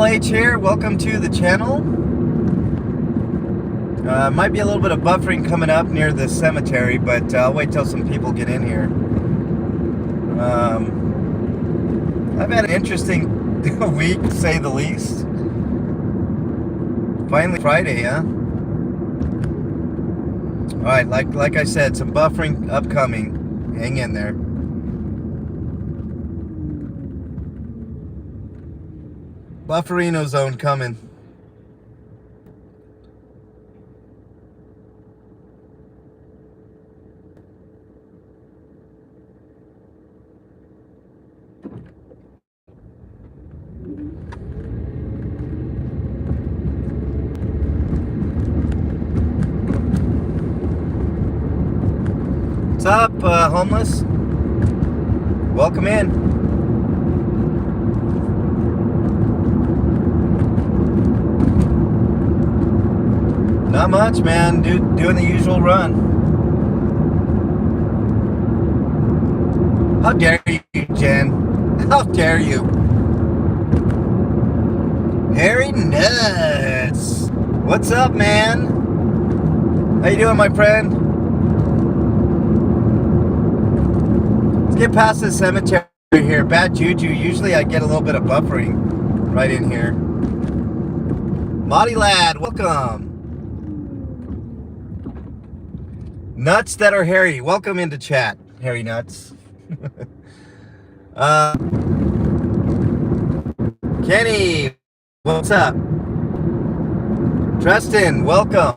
LH here. Welcome to the channel. Might be a little bit of buffering coming up near the cemetery, but I'll wait till some people get in here. I've had an interesting week, to say the least. Finally Friday, huh? Alright, like I said, some buffering upcoming. Hang in there. Bufferino zone coming. What's up, homeless? Welcome in. Not much, man. Doing the usual run. How dare you, Jen? How dare you? Harry Nuts. What's up, man? How you doing, my friend? Let's get past the cemetery here. Bad juju. Usually I get a little bit of buffering right in here. Monty Lad, welcome. Nuts that are hairy. Welcome into chat, Hairy Nuts. Kenny, what's up? Tristan, welcome.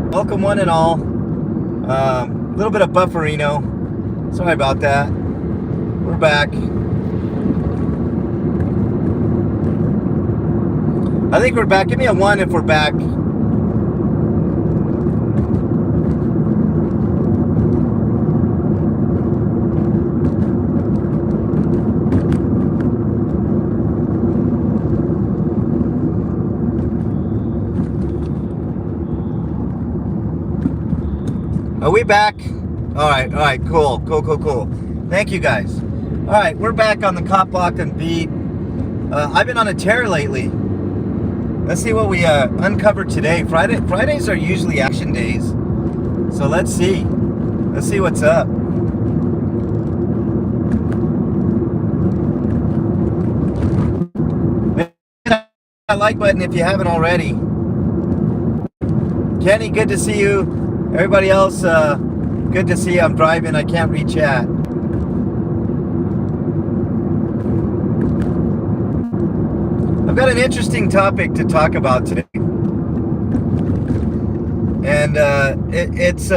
Welcome one and all. A little bit of bufferino. Sorry about that. We're back. I think we're back. Give me a 1 if we're back. Are we back? All right, cool. Thank you, guys. All right, we're back on the Cop Block and Beat. I've been on a tear lately. Let's see what we uncovered today. Fridays are usually action days. So let's see. Let's see what's up. Hit that like button if you haven't already. Kenny, good to see you. Everybody else, good to see you. I'm driving. I can't read chat. I've got an interesting topic to talk about today. And it's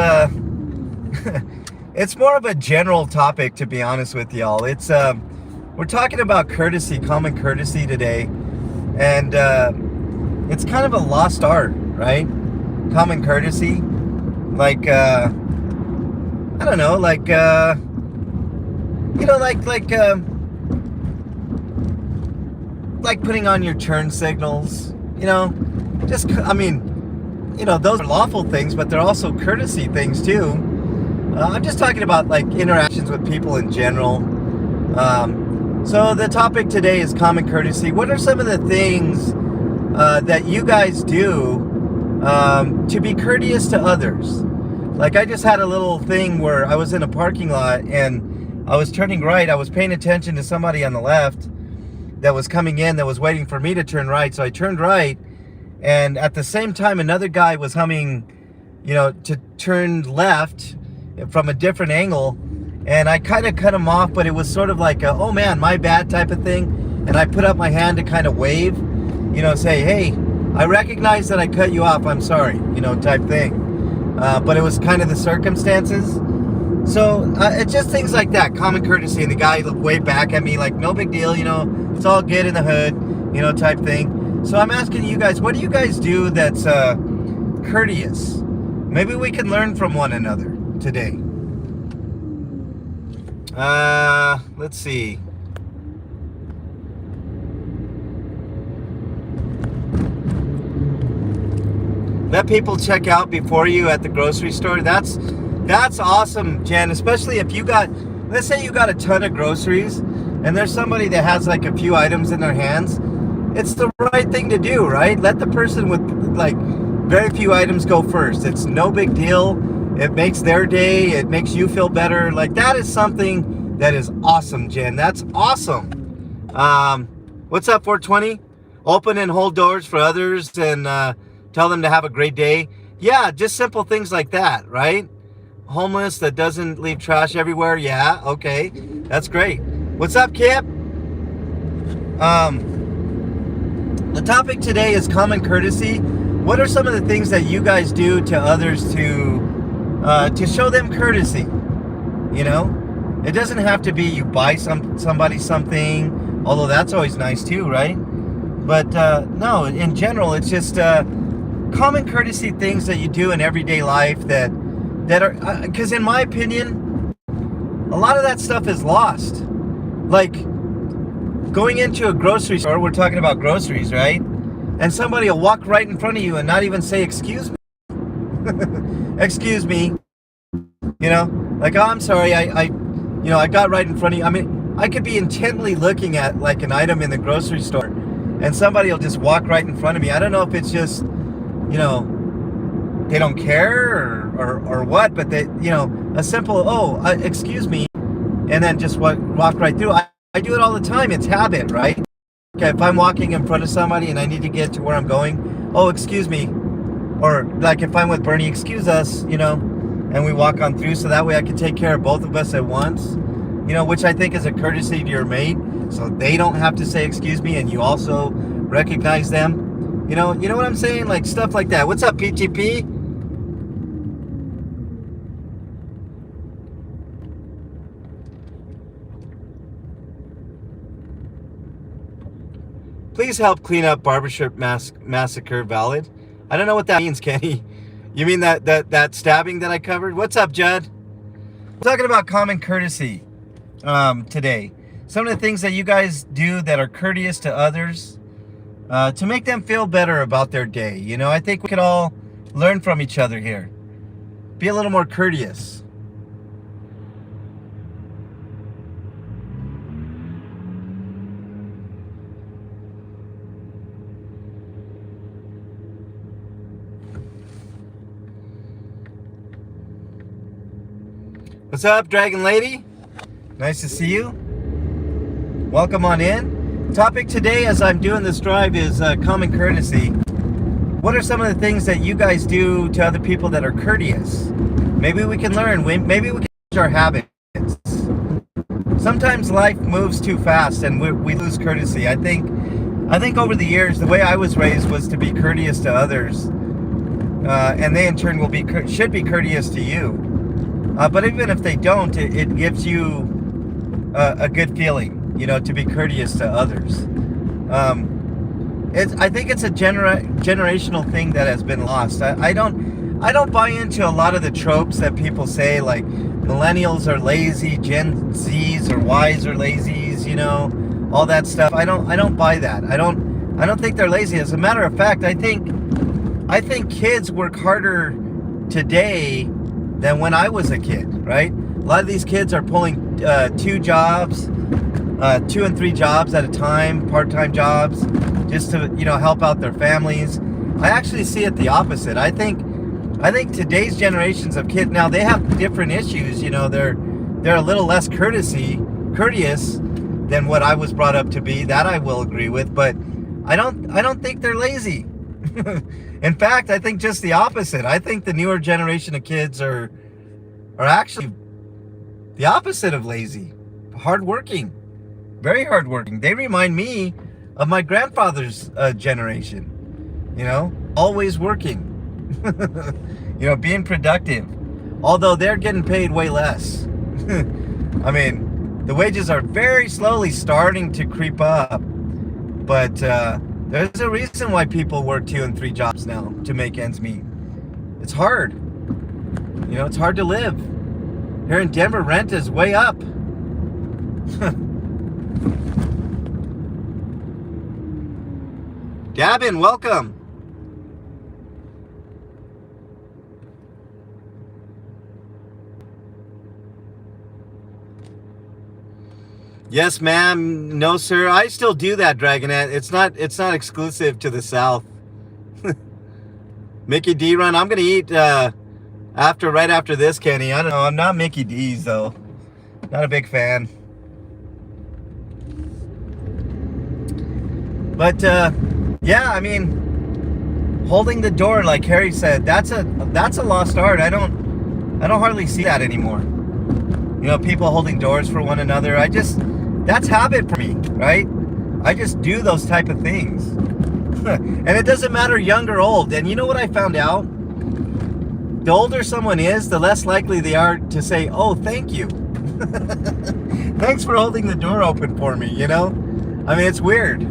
it's more of a general topic, to be honest with y'all. It's we're talking about courtesy, common courtesy today. And it's kind of a lost art, right? Common courtesy. Like, I don't know, like, you know, like putting on your turn signals, you know, just, I mean, you know, those are lawful things, but they're also courtesy things too. I'm just talking about like interactions with people in general. So the topic today is common courtesy. What are some of the things that you guys do to be courteous to others? Like, I just had a little thing where I was in a parking lot and I was turning right. I was paying attention to somebody on the left that was coming in that was waiting for me to turn right. So I turned right, and at the same time another guy was humming, you know, to turn left from a different angle, and I kind of cut him off, but it was sort of like a, oh man, my bad type of thing. And I put up my hand to kind of wave, you know, say, hey, I recognize that I cut you off, I'm sorry, you know, type thing. But it was kind of the circumstances. So it's just things like that, common courtesy. And the guy looked way back at me like, no big deal, you know, it's all good in the hood, you know, type thing. So I'm asking you guys, what do you guys do that's courteous? Maybe we can learn from one another today. Let's see. Let people check out before you at the grocery store. That's awesome, Jen, especially if you got, let's say you got a ton of groceries and there's somebody that has like a few items in their hands. it's the right thing to do, right? Let the person with like very few items go first. It's no big deal. It makes their day. It makes you feel better. Like that is something that is awesome, Jen. That's awesome. What's up, 420? Open and hold doors for others and tell them to have a great day. Yeah, just simple things like that, right? Homeless that doesn't leave trash everywhere. Yeah, okay, that's great. What's up, Kip? The topic today is common courtesy. What are some of the things that you guys do to others to show them courtesy? You know, it doesn't have to be you buy somebody something, although that's always nice too, right? But no, in general, it's just common courtesy things that you do in everyday life that are, because in my opinion, a lot of that stuff is lost. Like going into a grocery store, we're talking about groceries, right? And somebody will walk right in front of you and not even say, excuse me. Excuse me. You know, like, oh, I'm sorry, I got right in front of you. I mean, I could be intently looking at like an item in the grocery store and somebody will just walk right in front of me. I don't know if it's just, you know, they don't care or what, but they, you know, a simple, oh, excuse me, and then just walk right through. I do it all the time. It's habit, right? Okay, if I'm walking in front of somebody and I need to get to where I'm going, oh, excuse me. Or like if I'm with Bernie, excuse us, you know, and we walk on through so that way I can take care of both of us at once, you know, which I think is a courtesy to your mate. So they don't have to say excuse me and you also recognize them. You know what I'm saying? Like stuff like that. What's up, PTP? Please help clean up barbershop massacre. Valid. I don't know what that means, Kenny. You mean that stabbing that I covered? What's up, Judd? I'm talking about common courtesy today. Some of the things that you guys do that are courteous to others to make them feel better about their day. You know, I think we could all learn from each other here. Be a little more courteous. What's up, Dragon Lady? Nice to see you. Welcome on in. Topic today, as I'm doing this drive, is common courtesy. What are some of the things that you guys do to other people that are courteous? Maybe we can learn. Maybe we can change our habits. Sometimes life moves too fast and we lose courtesy. I think over the years, the way I was raised was to be courteous to others, and they in turn should be courteous to you. But even if they don't, it gives you a good feeling, you know, to be courteous to others. I think it's a generational thing that has been lost. I don't buy into a lot of the tropes that people say, like millennials are lazy, Gen Zs or Ys are lazies, you know, all that stuff. I don't buy that. I don't think they're lazy. As a matter of fact, I think kids work harder today than when I was a kid, right? A lot of these kids are pulling 2 jobs, 2 and 3 jobs at a time, part-time jobs, just to, you know, help out their families. I actually see it the opposite. I think today's generations of kids, now they have different issues, you know, they're a little less courteous than what I was brought up to be. That I will agree with, but I don't think they're lazy. In fact, I think just the opposite. I think the newer generation of kids are actually the opposite of lazy. Hardworking. Very hardworking. They remind me of my grandfather's generation. You know, always working. You know, being productive. Although they're getting paid way less. I mean, the wages are very slowly starting to creep up. But there's a reason why people work 2 and 3 jobs now to make ends meet. It's hard. You know, it's hard to live. Here in Denver, rent is way up. Gavin, welcome. Yes, ma'am. No, sir. I still do that, Dragonette. It's not exclusive to the South. Mickey D run. I'm gonna eat right after this, Kenny. I don't know. I'm not Mickey D's though. Not a big fan. But yeah, I mean, holding the door, like Harry said, that's a lost art. I don't hardly see that anymore. You know, people holding doors for one another. That's habit for me, right? I just do those type of things. And it doesn't matter young or old. And you know what I found out? The older someone is, the less likely they are to say, oh, thank you. Thanks for holding the door open for me, you know? I mean, it's weird.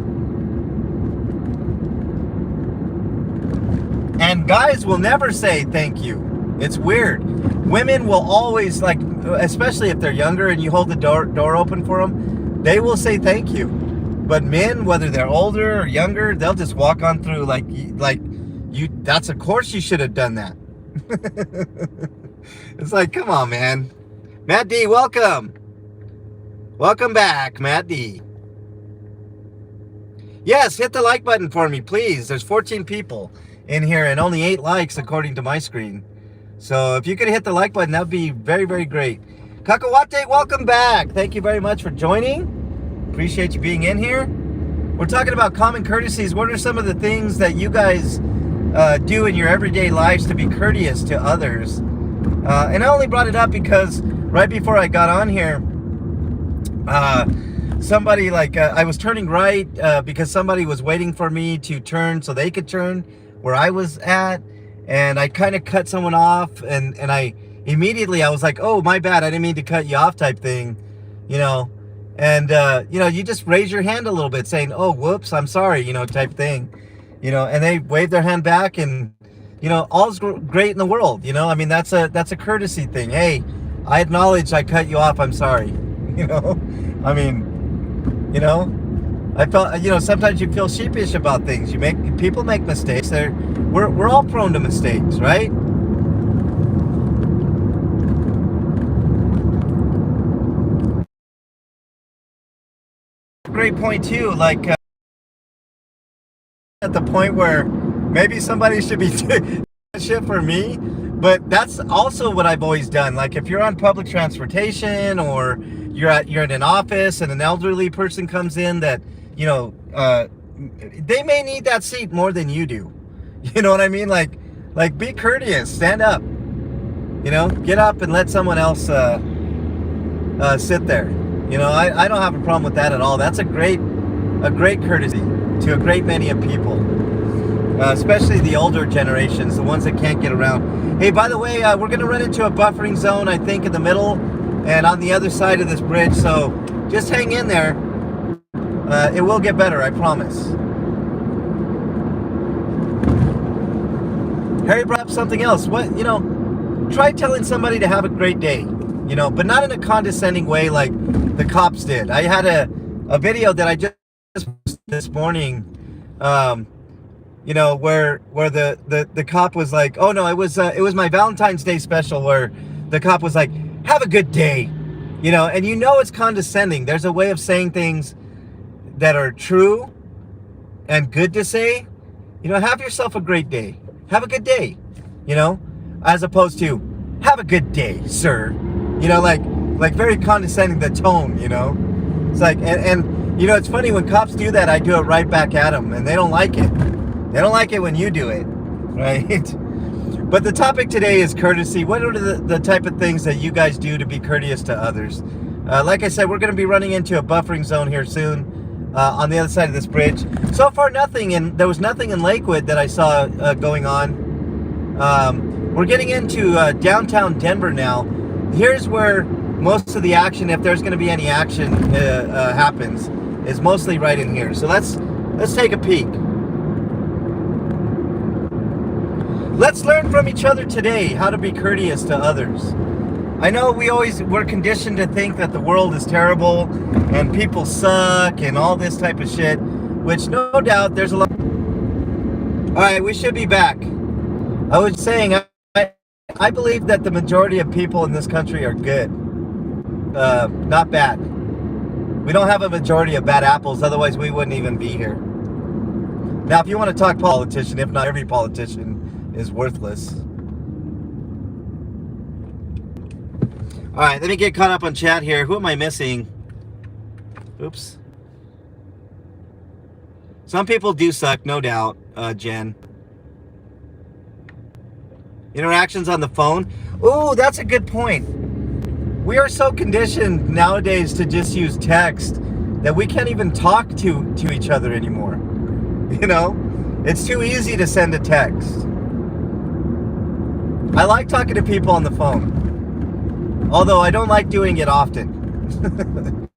And guys will never say thank you. It's weird. Women will always, like, especially if they're younger and you hold the door open for them, they will say thank you. But men, whether they're older or younger, they'll just walk on through like you. That's of course you should have done that. It's like, come on, man. Matt D, welcome. Welcome back, Matt D. Yes, hit the like button for me, please. There's 14 people in here and only 8 likes according to my screen. So if you could hit the like button, that would be very, very great. Kakawate, welcome back. Thank you very much for joining. Appreciate you being in here. We're talking about common courtesies. What are some of the things that you guys do in your everyday lives to be courteous to others? And I only brought it up because right before I got on here, somebody I was turning right because somebody was waiting for me to turn so they could turn where I was at, and I kind of cut someone off, and I immediately I was like, oh, my bad, I didn't mean to cut you off type thing, you know. And you know, you just raise your hand a little bit saying, oh, whoops, I'm sorry, you know, type thing, you know, and they wave their hand back, and you know, all's great in the world, you know. I mean, that's a courtesy thing. Hey, I acknowledge I cut you off, I'm sorry. You know, I mean, you know, I felt, you know, sometimes you feel sheepish about things. People make mistakes. We're all prone to mistakes, right? Great point too. Like at the point where maybe somebody should be doing shit for me, but that's also what I've always done. Like if you're on public transportation or you're in an office and an elderly person comes in that, you know, they may need that seat more than you do. You know what I mean? Like be courteous, stand up, you know, get up and let someone else sit there. You know, I don't have a problem with that at all. That's a great courtesy to a great many of people, especially the older generations, the ones that can't get around. Hey, by the way, we're going to run into a buffering zone, I think, in the middle and on the other side of this bridge. So just hang in there. It will get better, I promise. Harry brought up something else. What, you know, try telling somebody to have a great day, you know, but not in a condescending way like the cops did. I had a video that I just this morning, you know, where the cop was like, oh no, it was my Valentine's Day special, where the cop was like, have a good day, you know, and you know it's condescending. There's a way of saying things that are true and good to say. You know, have yourself a great day. Have a good day, you know, as opposed to have a good day, sir. You know, like very condescending, the tone, you know. It's like, and you know, it's funny when cops do that, I do it right back at them, and they don't like it. They don't like it when you do it, right? But the topic today is courtesy. What are the type of things that you guys do to be courteous to others? Like I said, we're going to be running into a buffering zone here soon on the other side of this bridge. So far, nothing, and there was nothing in Lakewood that I saw going on. We're getting into downtown Denver now. Here's where most of the action, if there's going to be any action, happens, is mostly right in here. So let's take a peek. Let's learn from each other today how to be courteous to others. I know we're conditioned to think that the world is terrible and people suck and all this type of shit, which no doubt there's a lot. All right, we should be back. I was saying I believe that the majority of people in this country are good, not bad. We don't have a majority of bad apples, otherwise we wouldn't even be here. Now, if you want to talk politician, if not every politician is worthless. All right, let me get caught up on chat here. Who am I missing? Oops. Some people do suck, no doubt, Jen. Interactions on the phone. Ooh, that's a good point. We are so conditioned nowadays to just use text that we can't even talk to each other anymore. You know, it's too easy to send a text. I like talking to people on the phone, although I don't like doing it often.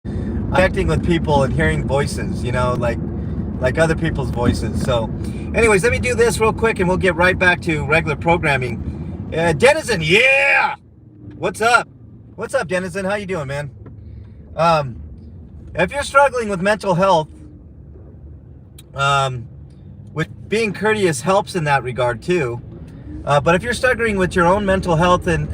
Connecting with people and hearing voices, you know, like other people's voices. So anyways, let me do this real quick and we'll get right back to regular programming. Denizen, yeah! What's up? What's up, Denizen? How you doing, man? If you're struggling with mental health, with being courteous helps in that regard too. But if you're struggling with your own mental health, and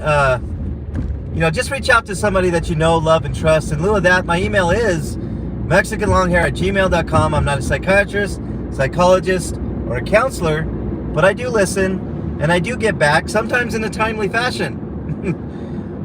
you know, just reach out to somebody that you know, love, and trust. In lieu of that, my email is mexicanlonghair@gmail.com. I'm not a psychiatrist, psychologist, or a counselor, but I do listen and I do get back, sometimes in a timely fashion.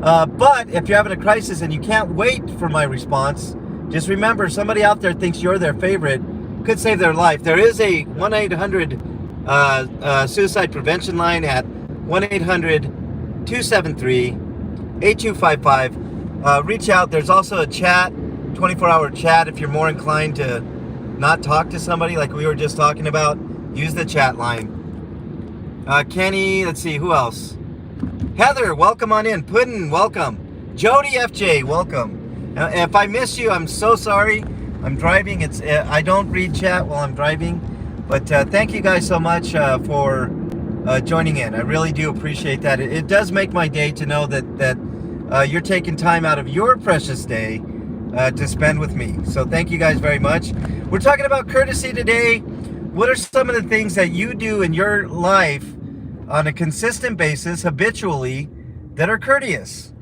But if you're having a crisis and you can't wait for my response, just remember, somebody out there thinks you're their favorite, could save their life. There is a 1-800 suicide prevention line at 1-800-273-8255. Reach out. There's also a chat, 24-hour chat, if you're more inclined to not talk to somebody like we were just talking about. Use the chat line. Kenny, let's see, who else? Heather, welcome on in. Puddin, welcome. Jody FJ, welcome. If I miss you, I'm so sorry. I'm driving. I don't read chat while I'm driving. But thank you guys so much for joining in. I really do appreciate that. It does make my day to know that you're taking time out of your precious day to spend with me. So thank you guys very much. We're talking about courtesy today. What are some of the things that you do in your life on a consistent basis, habitually, that are courteous?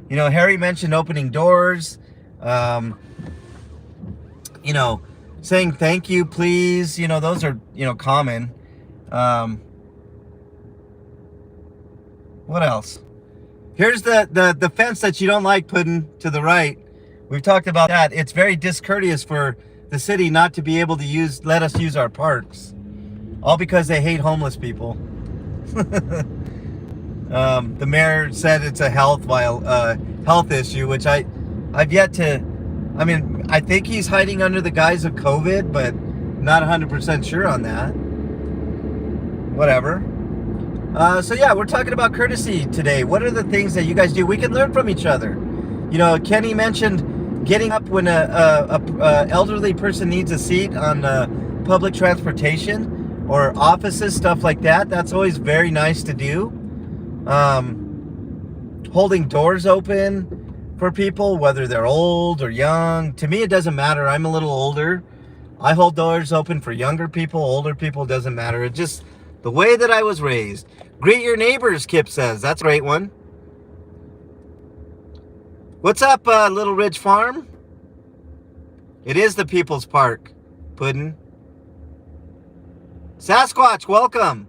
You know, Harry mentioned opening doors, you know, saying thank you, please. You know, those are, you know, common. What else? Here's the fence that you don't like, Puddin, to the right. We've talked about that. It's very discourteous for the city not to be able to let us use our parks, all because they hate homeless people. The mayor said it's a health issue, which I've yet to. I mean, I think he's hiding under the guise of COVID, but not 100% sure on that. Whatever. So yeah, we're talking about courtesy today. What are the things that you guys do? We can learn from each other. You know, Kenny mentioned getting up when a elderly person needs a seat on public transportation or offices, stuff like that. That's always very nice to do. Holding doors open for people, whether they're old or young. To me, it doesn't matter. I'm a little older. I hold doors open for younger people, older people, doesn't matter. It's just the way that I was raised. Greet your neighbors, Kip says. That's a great one. What's up, Little Ridge Farm? It is the People's Park, Puddin. Sasquatch, welcome.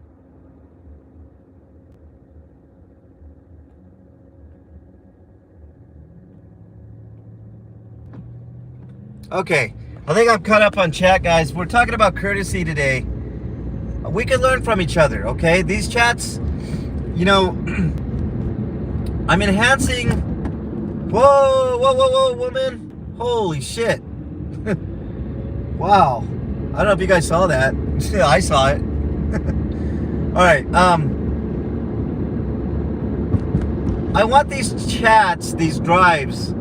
Okay, I think I'm caught up on chat, guys. We're talking about courtesy today. We can learn from each other, okay? These chats, you know, I'm enhancing. Whoa, woman. Holy shit. Wow. I don't know if you guys saw that. I saw it. All right. I want these chats, these drives,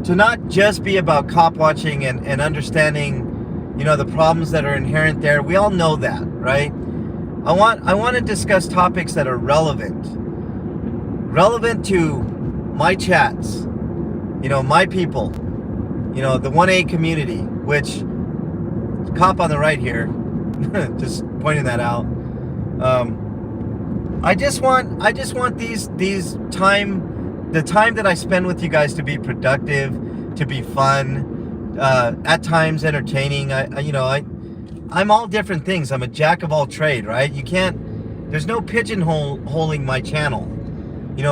to not just be about cop watching and understanding, you know, the problems that are inherent there. We all know that, right? I want to discuss topics that are relevant to my chats, you know, my people, you know, the 1A community, which cop on the right here, just pointing that out. I just want the time that I spend with you guys to be productive, to be fun, at times entertaining. I'm all different things. I'm a jack of all trade, right? There's no pigeonholing my channel.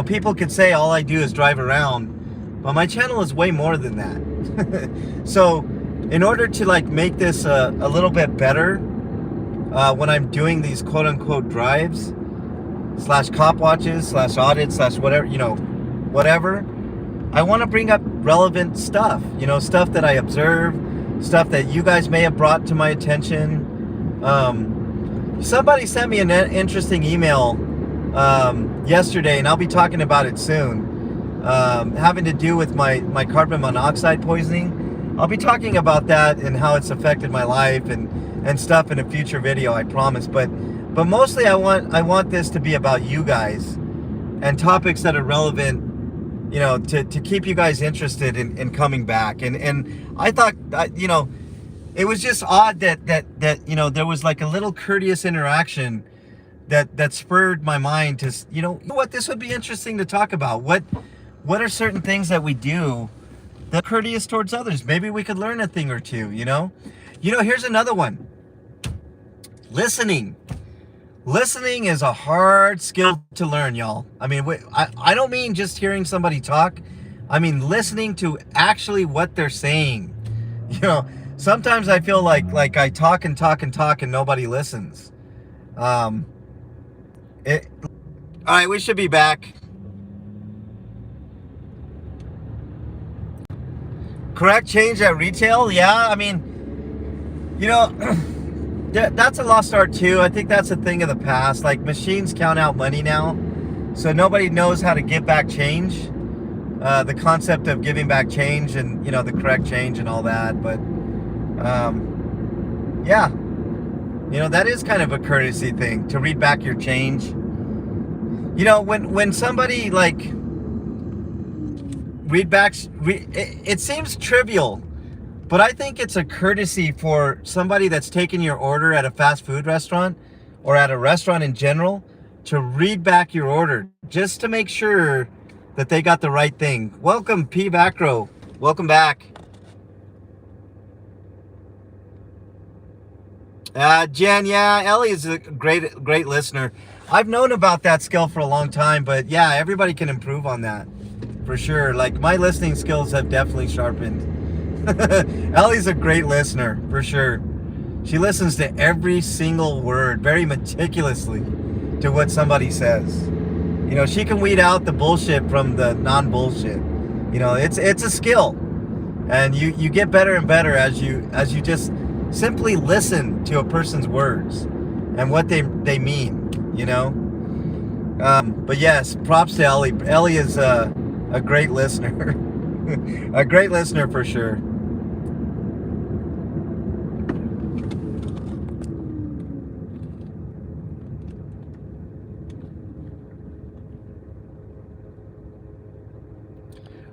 People could say all I do is drive around, but my channel is way more than that. So in order to like make this a little bit better, when I'm doing these quote unquote drives / cop watches / audits / whatever, whatever, I want to bring up relevant stuff, stuff that I observe, stuff that you guys may have brought to my attention. Somebody sent me an interesting email yesterday, and I'll be talking about it soon, having to do with my carbon monoxide poisoning. I'll be talking about that and how it's affected my life and stuff in a future video, I promise. But mostly I want this to be about you guys and topics that are relevant, to keep you guys interested in coming back. And I thought, it was just odd that there was like a little courteous interaction that spurred my mind to, what, this would be interesting to talk about. What are certain things that we do that are courteous towards others? Maybe we could learn a thing or two, here's another one. Listening is a hard skill to learn, y'all. I mean, I don't mean just hearing somebody talk. I mean listening to actually what they're saying. Sometimes I feel like I talk and talk and talk and nobody listens. All right, we should be back. Correct change at retail? Yeah, I mean, that's a lost art too. I think that's a thing of the past. Like, machines count out money now, so nobody knows how to give back change. The concept of giving back change and, the correct change and all that. But, yeah, that is kind of a courtesy thing, to read back your change. When somebody like it seems trivial, but I think it's a courtesy for somebody that's taking your order at a fast food restaurant or at a restaurant in general to read back your order just to make sure that they got the right thing. Welcome, P. Vacro. Welcome back. Jen, yeah, Ellie is a great listener. I've known about that skill for a long time, but yeah, everybody can improve on that for sure. Like, my listening skills have definitely sharpened. Ellie's a great listener for sure. She listens to every single word very meticulously to what somebody says. She can weed out the bullshit from the non-bullshit. It's a skill, and you get better and better as you just simply listen to a person's words and what they mean. But yes, props to Ellie. Ellie is a great listener. A great listener for sure.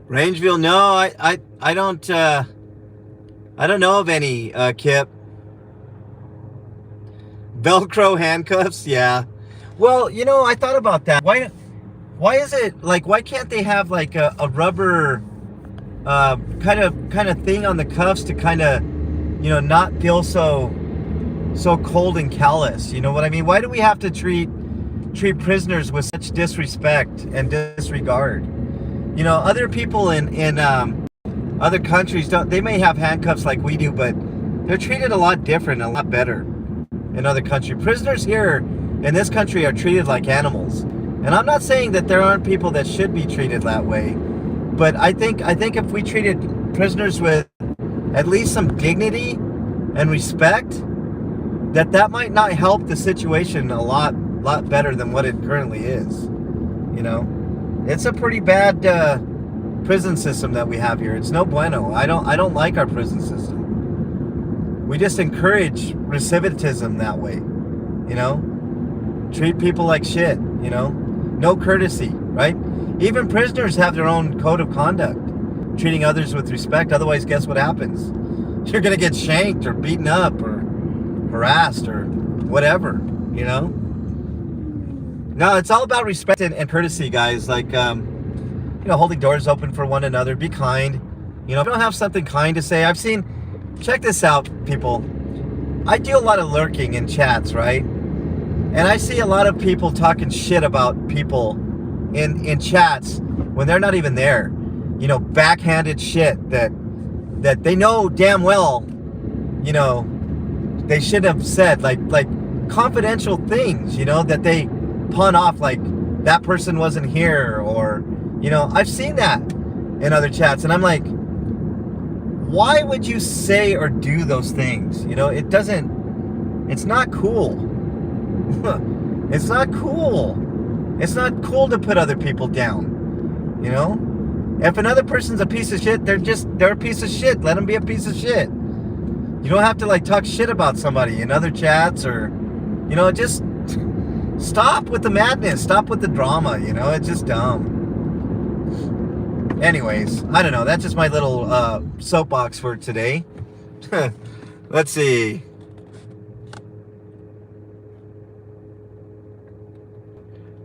Rangeville, no, I don't know of any, Kip. Velcro handcuffs, yeah. Well, I thought about that. Why is it like, why can't they have like a rubber kind of thing on the cuffs to kind of, not feel so cold and callous? You know what I mean? Why do we have to treat prisoners with such disrespect and disregard? Other people in other countries they may have handcuffs like we do, but they're treated a lot different, a lot better in other countries. Prisoners here in this country are treated like animals. And I'm not saying that there aren't people that should be treated that way, but I think if we treated prisoners with at least some dignity and respect, that might not help the situation a lot better than what it currently is. It's a pretty bad prison system that we have here. It's no bueno. I don't like our prison system. We just encourage recidivism that way. Treat people like shit. No courtesy, right? Even prisoners have their own code of conduct, treating others with respect. Otherwise, guess what happens? You're gonna get shanked or beaten up or harassed or whatever. No, it's all about respect and courtesy, guys. Like, holding doors open for one another. Be kind. You know, if you don't have something kind to say, check this out, people. I do a lot of lurking in chats, right? And I see a lot of people talking shit about people in chats when they're not even there. You know, backhanded shit that they know damn well, you know, they should have said, like confidential things, you know, that they pawn off, like that person wasn't here, or, you know, I've seen that in other chats, and I'm like, why would you say or do those things? You know, it's not cool. It's not cool. It's not cool to put other people down, you know? If another person's a piece of shit, they're a piece of shit. Let them be a piece of shit. You don't have to like talk shit about somebody in other chats, or, you know, just stop with the madness. Stop with the drama, you know? It's just dumb. Anyways, I don't know. That's just my little soapbox for today. Let's see.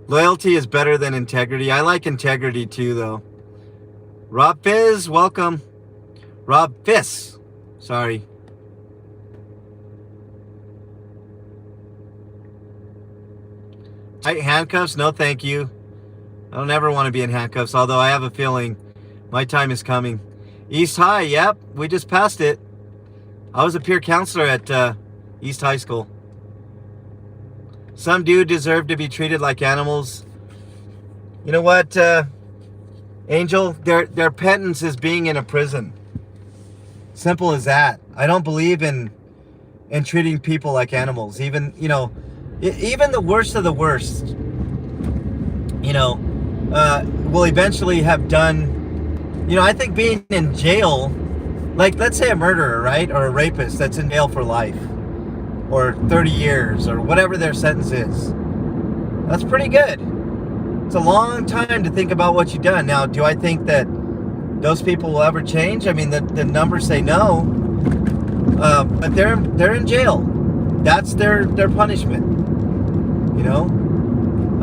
Loyalty is better than integrity. I like integrity too, though. Rob Fizz, welcome. Rob Fizz, sorry. Handcuffs? No, thank you. I don't ever want to be in handcuffs, although I have a feeling my time is coming. East High, yep, we just passed it. I was a peer counselor at East High School. Some do deserve to be treated like animals. You know what, Angel? Their penance is being in a prison. Simple as that. I don't believe in treating people like animals. Even, you know, even the worst of the worst, you know, will eventually have done, you know, I think being in jail, like let's say a murderer, right? Or a rapist that's in jail for life, or 30 years, or whatever their sentence is. That's pretty good. It's a long time to think about what you've done. Now, do I think that those people will ever change? I mean, the numbers say no, but they're in jail. That's their punishment. You know,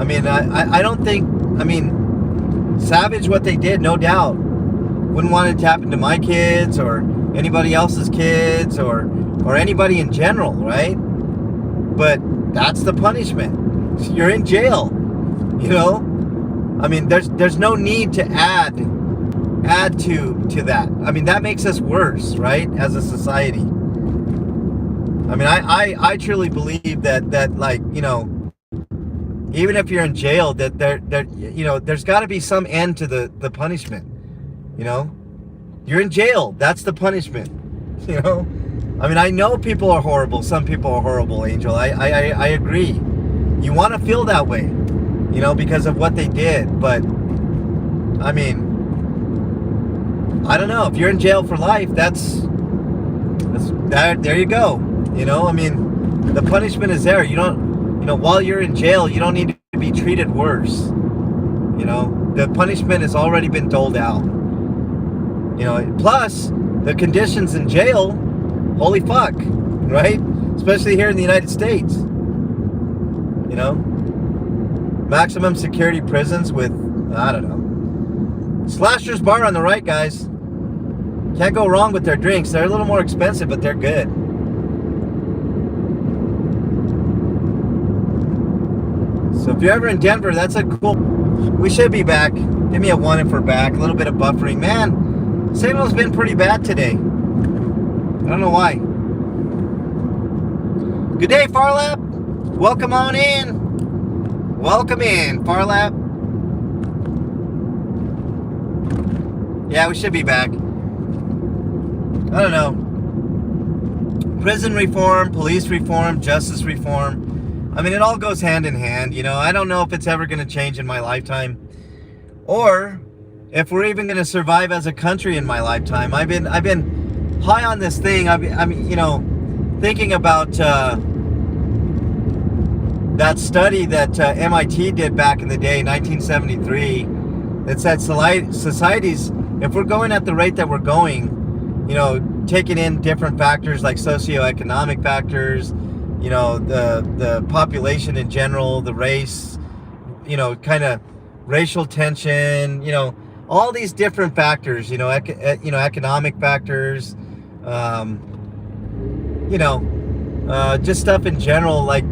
I mean, I don't think, I mean, savage what they did, no doubt. Wouldn't want it to happen to my kids or anybody else's kids or anybody in general, right? But that's the punishment. You're in jail, you know? I mean, there's no need to add to that. I mean, that makes us worse, right? As a society. I mean, I truly believe that like, you know, even if you're in jail, that there you know, there's got to be some end to the punishment. You know, you're in jail. That's the punishment. You know, I mean, I know people are horrible. Some people are horrible, Angel. I agree. You want to feel that way, you know, because of what they did. But I mean, I don't know. If you're in jail for life, that's that. There you go. You know, I mean, the punishment is there. You don't, you know, while you're in jail, you don't need to be treated worse. You know, the punishment has already been doled out. You know, plus the conditions in jail, holy fuck, right? Especially here in the United States. You know, maximum security prisons with, I don't know. Slasher's Bar on the right, guys. Can't go wrong with their drinks. They're a little more expensive, but they're good. So if you're ever in Denver, that's a cool... We should be back. Give me a 1 if we're back. A little bit of buffering. Man, signal's been pretty bad today. I don't know why. Good day, Farlap. Welcome on in. Welcome in, Farlap. Yeah, we should be back. I don't know. Prison reform, police reform, justice reform. I mean, it all goes hand in hand, you know. I don't know if it's ever going to change in my lifetime, or if we're even going to survive as a country in my lifetime. I've been high on this thing. I'm you know, thinking about that study that MIT did back in the day, 1973, that said societies, if we're going at the rate that we're going, you know, taking in different factors like socioeconomic factors, you know, the population in general, the race, you know, kind of racial tension, you know, all these different factors, economic factors, you know, just stuff in general, like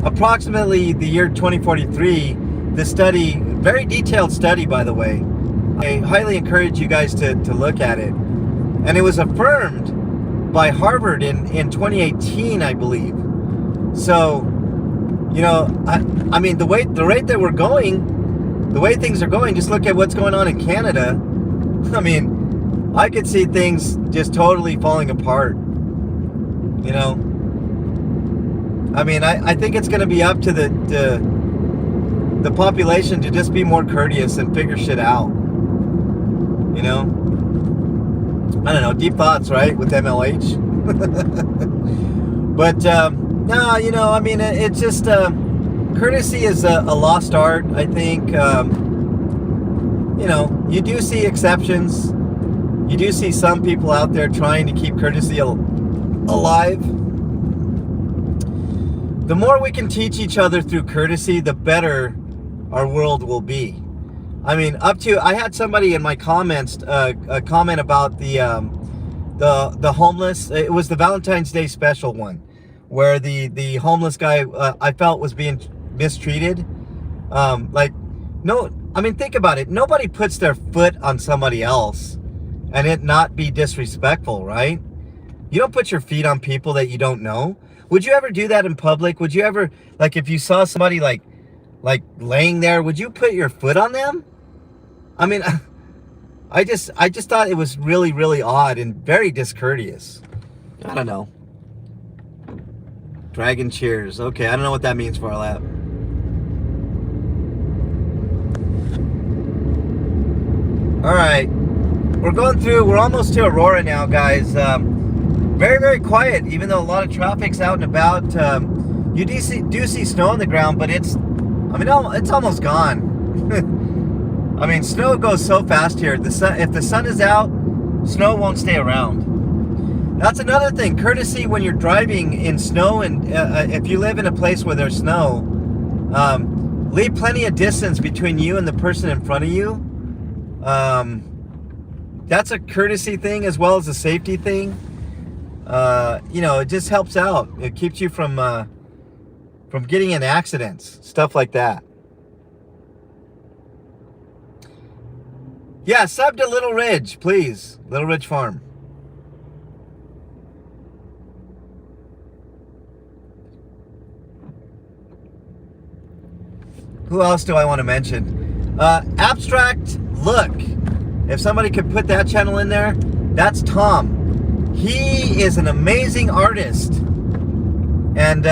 approximately the year 2043, the study, very detailed study, by the way. I highly encourage you guys to look at it. And it was affirmed by Harvard in 2018, I believe. So, I mean, the rate that we're going, the way things are going, just look at what's going on in Canada. I mean, I could see things just totally falling apart. I mean, I think it's going to be up to the population to just be more courteous and figure shit out. I don't know, deep thoughts, right, with MLH. But no, I mean, it's just courtesy is a lost art, I think. You do see exceptions. You do see some people out there trying to keep courtesy alive. The more we can teach each other through courtesy, the better our world will be. I mean, I had somebody in my comments comment about the homeless. It was the Valentine's Day special one, where the homeless guy I felt was being mistreated. Think about it. Nobody puts their foot on somebody else and it not be disrespectful, right? You don't put your feet on people that you don't know. Would you ever do that in public? Would you ever, like, if you saw somebody like laying there, would you put your foot on them? I mean, I just thought it was really, really odd and very discourteous. I don't know. Dragon cheers. Okay, I don't know what that means for our lab. All right, we're almost to Aurora now, guys. Very, very quiet, even though a lot of traffic's out and about. You do see snow on the ground, but it's almost gone. I mean, snow goes so fast here. If the sun is out, snow won't stay around. That's another thing. Courtesy when you're driving in snow, and if you live in a place where there's snow, leave plenty of distance between you and the person in front of you. That's a courtesy thing as well as a safety thing. It just helps out. It keeps you from getting in accidents, stuff like that. Yeah, sub to Little Ridge, please. Little Ridge Farm. Who else do I want to mention? Abstract Look. If somebody could put that channel in there, that's Tom. He is an amazing artist. And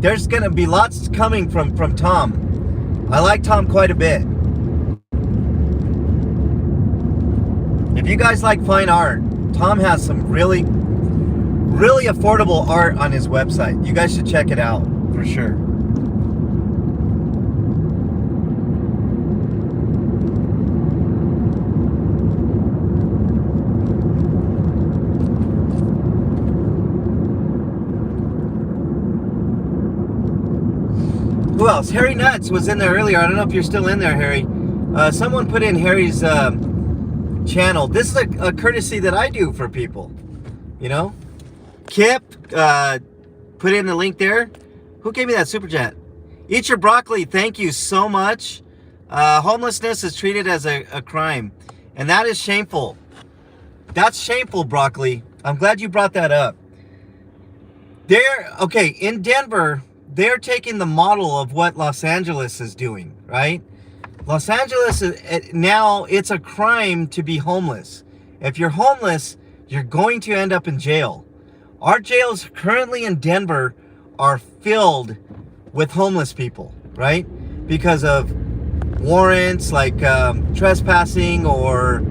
there's going to be lots coming from Tom. I like Tom quite a bit. If you guys like fine art, Tom has some really, really affordable art on his website. You guys should check it out for sure. Who else? Harry Nuts was in there earlier. I don't know if you're still in there, Harry. Someone put in Harry's channel. This is a courtesy that I do for people. Kip put in the link there. Who gave me that super chat? Eat your broccoli. Thank you so much. Homelessness is treated as a crime, and that is shameful. That's shameful, broccoli. I'm glad you brought that up. In Denver, they're taking the model of what Los Angeles is doing, right? Los Angeles, now it's a crime to be homeless. If you're homeless, you're going to end up in jail. Our jails currently in Denver are filled with homeless people, right? Because of warrants like trespassing or,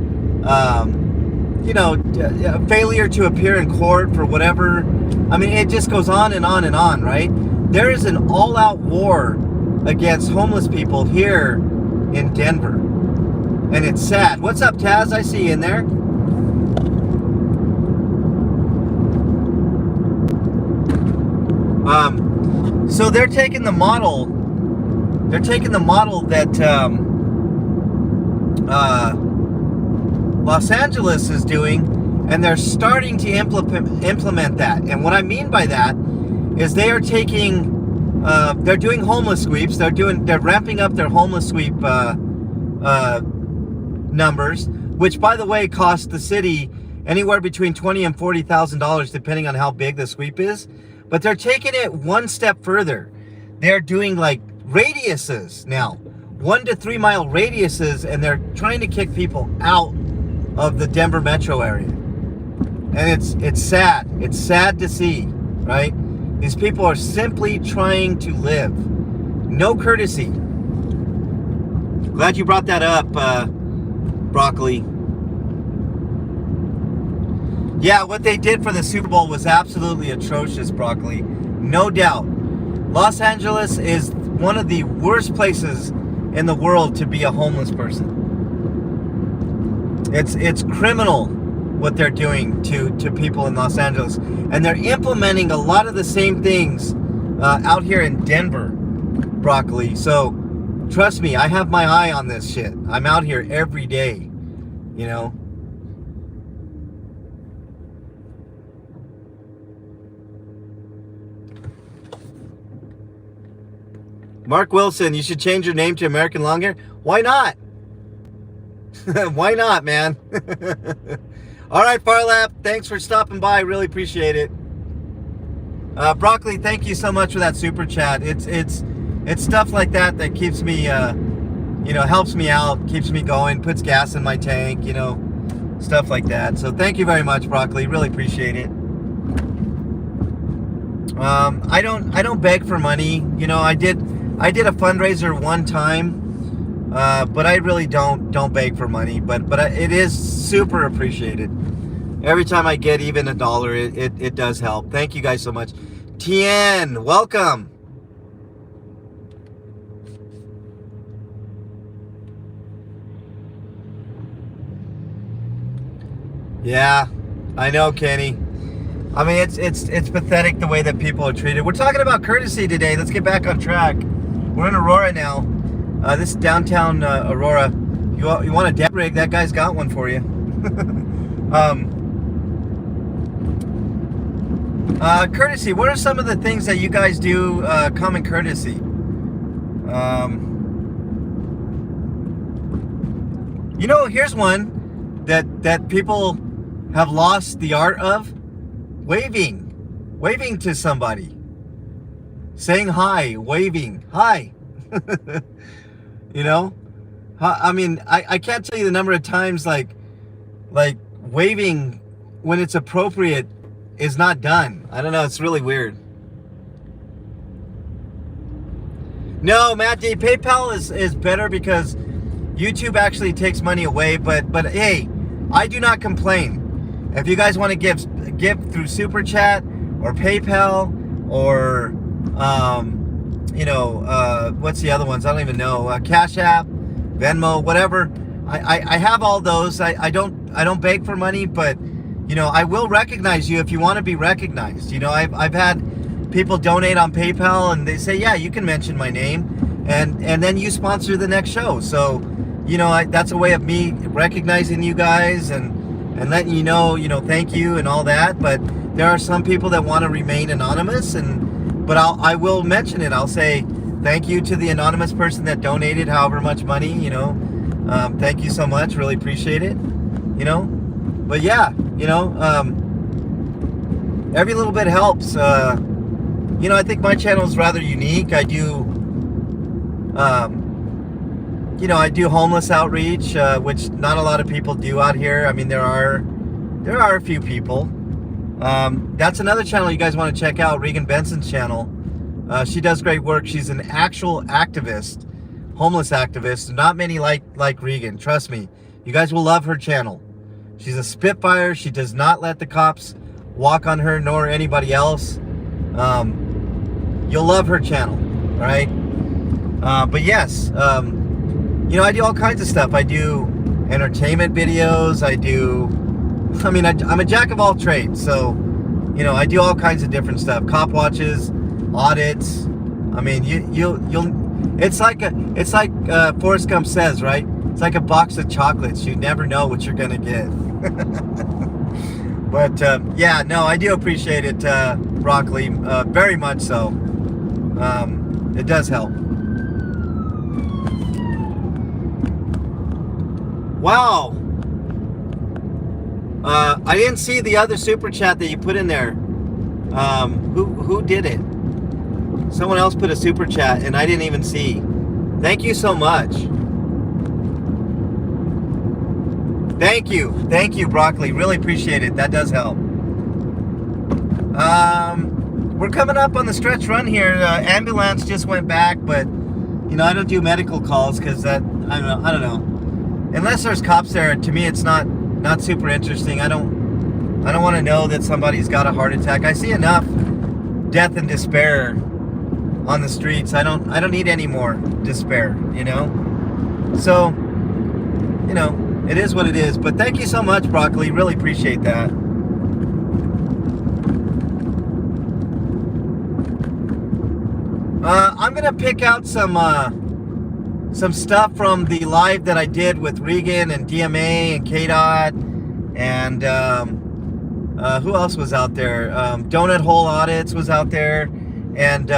failure to appear in court for whatever. I mean, it just goes on and on and on, right? There is an all-out war against homeless people here in Denver. And it's sad. What's up, Taz? I see you in there. So they're taking the model. They're taking the model that Los Angeles is doing, and they're starting to implement that. And what I mean by that is they are taking, they're doing homeless sweeps. They're ramping up their homeless sweep numbers, which, by the way, cost the city anywhere between $20,000 and $40,000, depending on how big the sweep is. But they're taking it one step further. They're doing like radiuses now, 1 to 3 mile radiuses, and they're trying to kick people out of the Denver metro area. And it's sad. It's sad to see, right? These people are simply trying to live. No courtesy. Glad you brought that up, Broccoli. Yeah, what they did for the Super Bowl was absolutely atrocious, Broccoli. No doubt. Los Angeles is one of the worst places in the world to be a homeless person. It's criminal what they're doing to people in Los Angeles. And they're implementing a lot of the same things out here in Denver, Broccoli. So trust me, I have my eye on this shit. I'm out here every day, you know. Mark Wilson, you should change your name to American Longhair. Why not? Why not, man? All right, Farlap, thanks for stopping by. Really appreciate it. Broccoli, thank you so much for that super chat. It's stuff like that that keeps me, helps me out, keeps me going, puts gas in my tank, stuff like that. So thank you very much, Broccoli. Really appreciate it. I don't beg for money. I did a fundraiser one time. But I really don't beg for money, but it is super appreciated. Every time I get even $1, it does help. Thank you guys so much. Tien, welcome. Yeah, I know, Kenny. I mean, it's pathetic the way that people are treated. We're talking about courtesy today. Let's get back on track. We're in Aurora now. This is downtown Aurora. You want a deck rig? That guy's got one for you. Courtesy. What are some of the things that you guys do? Common courtesy. Here's one that people have lost the art of: waving to somebody, saying hi, waving hi. I mean, I can't tell you the number of times like waving when it's appropriate is not done. I don't know. It's really weird. No, Matt D, PayPal is better because YouTube actually takes money away. But hey, I do not complain. If you guys want to give through Super Chat or PayPal or what's the other ones? I don't even know. Cash App, Venmo, whatever. I have all those. I don't beg for money, but I will recognize you if you want to be recognized. I've had people donate on PayPal and they say, yeah, you can mention my name, and then you sponsor the next show. So that's a way of me recognizing you guys and letting you know, thank you and all that. But there are some people that want to remain anonymous, but I will mention it. I'll say thank you to the anonymous person that donated however much money, thank you so much. Really appreciate it, But yeah, every little bit helps. I think my channel is rather unique. I do, I do homeless outreach, which not a lot of people do out here. I mean, there are a few people. That's another channel you guys want to check out, Regan Benson's channel. She does great work. She's an actual activist, homeless activist. Not many like Regan. Trust me. You guys will love her channel. She's a spitfire. She does not let the cops walk on her nor anybody else. You'll love her channel, all right? But yes, I do all kinds of stuff. I do entertainment videos. I'm a jack of all trades. So, I do all kinds of different stuff. Cop watches, audits. I mean, you'll. It's like Forrest Gump says, right? It's like a box of chocolates. You never know what you're gonna get. But yeah, no, I do appreciate it, Broccoli, very much so. It does help. Wow. I didn't see the other super chat that you put in there. Who did it? Someone else put a super chat and I didn't even see. Thank you so much. Thank you, Broccoli. Really appreciate it. That does help. We're coming up on the stretch run here. Ambulance just went back, but you know I don't do medical calls because that I don't know. Unless there's cops there, to me it's not super interesting. I don't want to know that somebody's got a heart attack. I see enough death and despair on the streets. I don't need any more despair, you know. So, you know, it is what it is. But thank you so much, Broccoli. Really appreciate that. I'm gonna pick out some stuff from the live that I did with Regan and DMA and KDOT and who else was out there? Donut Hole Audits was out there, and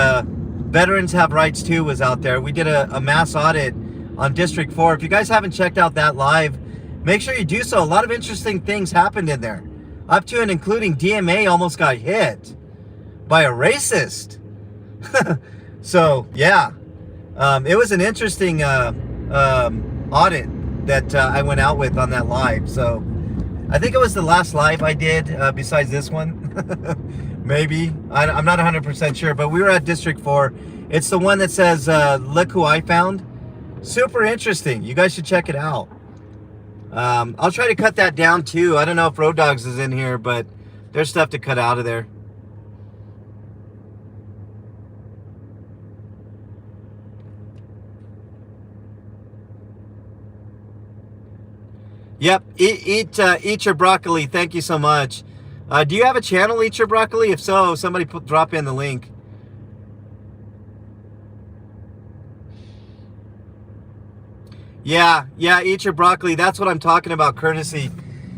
Veterans Have Rights Too was out there. We did a mass audit on District 4. If you guys haven't checked out that live, make sure you do so. A lot of interesting things happened in there, up to and including DMA almost got hit by a racist. So yeah, it was an interesting audit that I went out with on that live. So I think it was the last live I did besides this one. Maybe. I'm not 100% sure, but we were at District 4. It's the one that says, look who I found. Super interesting. You guys should check it out. I'll try to cut that down too. I don't know if Road Dogs is in here, but there's stuff to cut out of there. Yep, eat your broccoli. Thank you so much. Do you have a channel, Eat Your Broccoli? If so, somebody drop in the link. Yeah, Eat Your Broccoli. That's what I'm talking about, courtesy.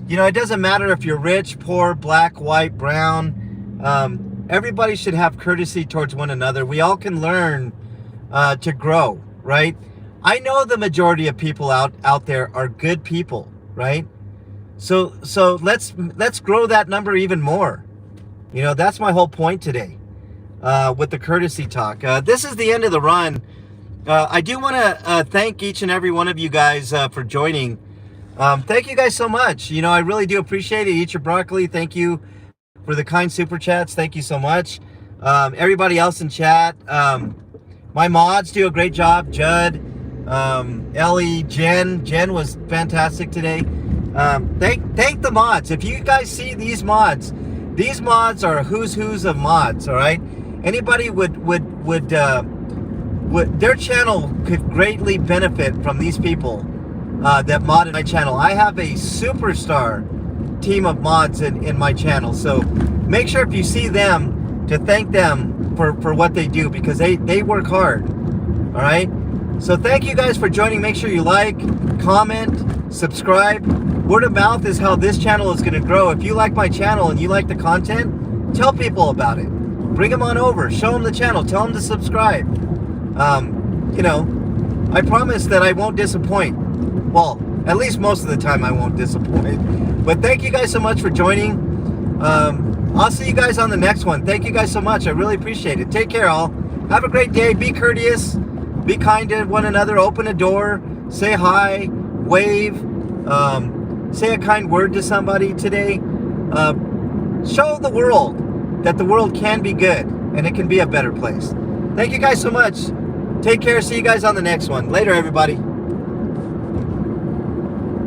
You know, it doesn't matter if you're rich, poor, black, white, brown. Everybody should have courtesy towards one another. We all can learn to grow, right? I know the majority of people out there are good people, right? So let's grow that number even more. You know, that's my whole point today with the courtesy talk. This is the end of the run. I do want to thank each and every one of you guys for joining. Thank you guys so much. You know, I really do appreciate it. Eat Your Broccoli. Thank you for the kind super chats. Thank you so much. Everybody else in chat. My mods do a great job. Judd, Ellie, Jen was fantastic today. Thank the mods. If you guys see these mods are who's of mods. All right. Anybody would their channel could greatly benefit from these people that modded my channel. I have a superstar team of mods in my channel, so make sure if you see them to thank them for what they do, because they work hard. All right. So thank you guys for joining. Make sure you like, comment, subscribe. Word of mouth is how this channel is going to grow. If you like my channel and you like the content, tell people about it. Bring them on over. Show them the channel. Tell them to subscribe. You know, I promise that I won't disappoint. Well, at least most of the time I won't disappoint. But thank you guys so much for joining. I'll see you guys on the next one. Thank you guys so much. I really appreciate it. Take care, all. Have a great day. Be courteous. Be kind to one another. Open a door. Say hi. Wave. Say a kind word to somebody today. Show the world that the world can be good and it can be a better place. Thank you guys so much. Take care. See you guys on the next one. Later, everybody.